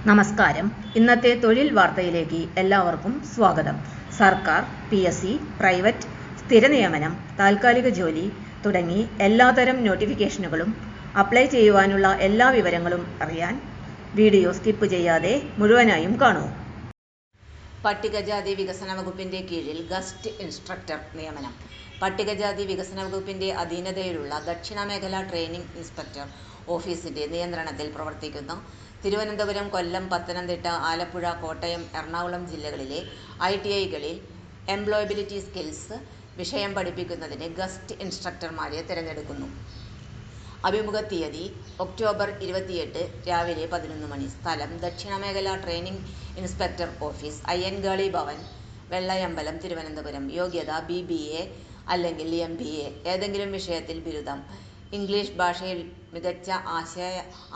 നമസ്കാരം. ഇന്നത്തെ തൊഴിൽ വാർത്തയിലേക്ക് എല്ലാവർക്കും സ്വാഗതം. സർക്കാർ, PSC, പ്രൈവറ്റ്, സ്ഥിര നിയമനം, താൽക്കാലിക ജോലി തുടങ്ങി എല്ലാതരം നോട്ടിഫിക്കേഷനുകളും അപ്ലൈ ചെയ്യുവാനുള്ള എല്ലാ വിവരങ്ങളും അറിയാൻ വീഡിയോ സ്കിപ്പ് ചെയ്യാതെ മുഴുവനായും കാണൂ. പട്ടികജാതി വികസന വകുപ്പിന്റെ കീഴിൽ ഗസ്റ്റ് ഇൻസ്ട്രക്ടർ നിയമനം. പട്ടികജാതി വികസന വകുപ്പിന്റെ അധീനതയിലുള്ള ദക്ഷിണ മേഖല ട്രെയിനിംഗ് ഇൻസ്പെക്ടർ ഓഫീസിന്റെ നിയന്ത്രണത്തിൽ പ്രവർത്തിക്കുന്ന തിരുവനന്തപുരം, കൊല്ലം, പത്തനംതിട്ട, ആലപ്പുഴ, കോട്ടയം, എറണാകുളം ജില്ലകളിലെ ITIകളിൽ എംപ്ലോയബിലിറ്റി സ്കിൽസ് വിഷയം പഠിപ്പിക്കുന്നതിന് ഗസ്റ്റ് ഇൻസ്ട്രക്ടർമാരെ തിരഞ്ഞെടുക്കുന്നു. അഭിമുഖ തീയതി ഒക്ടോബർ 28 രാവിലെ 11 മണി. സ്ഥലം ദക്ഷിണമേഖല training inspector office, Ayyankali Bhavan, Vellayambalam, Thiruvananthapuram. യോഗ്യത BBA അല്ലെങ്കിൽ MBA, ഏതെങ്കിലും വിഷയത്തിൽ ബിരുദം, ഇംഗ്ലീഷ് ഭാഷയിൽ മികച്ച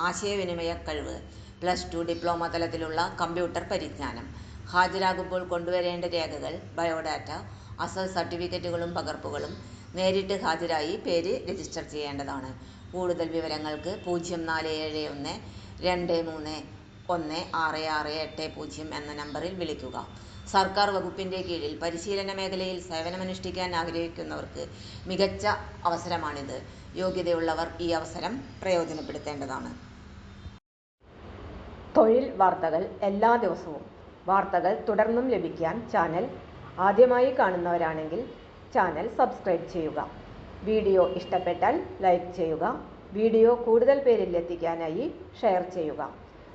ആശയവിനിമയ കഴിവ്, +2 ഡിപ്ലോമ തലത്തിലുള്ള കമ്പ്യൂട്ടർ പരിജ്ഞാനം. ഹാജരാകുമ്പോൾ കൊണ്ടുവരേണ്ട രേഖകൾ: ബയോഡാറ്റ, അസൽ സർട്ടിഫിക്കറ്റുകളും പകർപ്പുകളും. നേരിട്ട് ഹാജരായി പേര് രജിസ്റ്റർ ചെയ്യേണ്ടതാണ്. കൂടുതൽ വിവരങ്ങൾക്ക് 0471 231 6680 എന്ന നമ്പറിൽ വിളിക്കുക. സർക്കാർ വകുപ്പിന്റെ കീഴിൽ പരിശീലന മേഖലയിൽ സേവനമനുഷ്ഠിക്കാൻ ആഗ്രഹിക്കുന്നവർക്ക് മികച്ച അവസരമാണിത്. യോഗ്യതയുള്ളവർ ഈ അവസരം പ്രയോജനപ്പെടുത്തേണ്ടതാണ്. തൊഴിൽ വാർത്തകൾ എല്ലാ ദിവസവും. വാർത്തകൾ തുടർന്നും ലഭിക്കാൻ ചാനൽ ആദ്യമായി കാണുന്നവരാണെങ്കിൽ ചാനൽ സബ്സ്ക്രൈബ് ചെയ്യുക. വീഡിയോ ഇഷ്ടപ്പെട്ടാൽ ലൈക്ക് ചെയ്യുക. വീഡിയോ കൂടുതൽ പേരിൽ എത്തിക്കാനായി ഷെയർ ചെയ്യുക.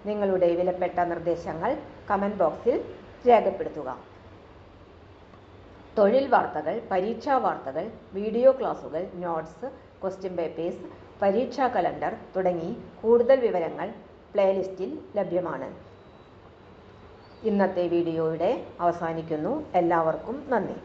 നിങ്ങളുടെ വിലപ്പെട്ട നിർദ്ദേശങ്ങൾ കമന്റ് ബോക്സിൽ രേഖപ്പെടുത്തുക. തൊഴിൽ വാർത്തകൾ, പരീക്ഷാ വാർത്തകൾ, വീഡിയോ ക്ലാസുകൾ, നോട്ട്സ്, ക്വസ്റ്റ്യൻ പേപ്പേഴ്സ്, പരീക്ഷാ കലണ്ടർ തുടങ്ങി കൂടുതൽ വിവരങ്ങൾ പ്ലേലിസ്റ്റിൽ ലഭ്യമാണ്. ഇന്നത്തെ വീഡിയോയുടെ അവസാനിക്കുന്നു. എല്ലാവർക്കും നന്ദി.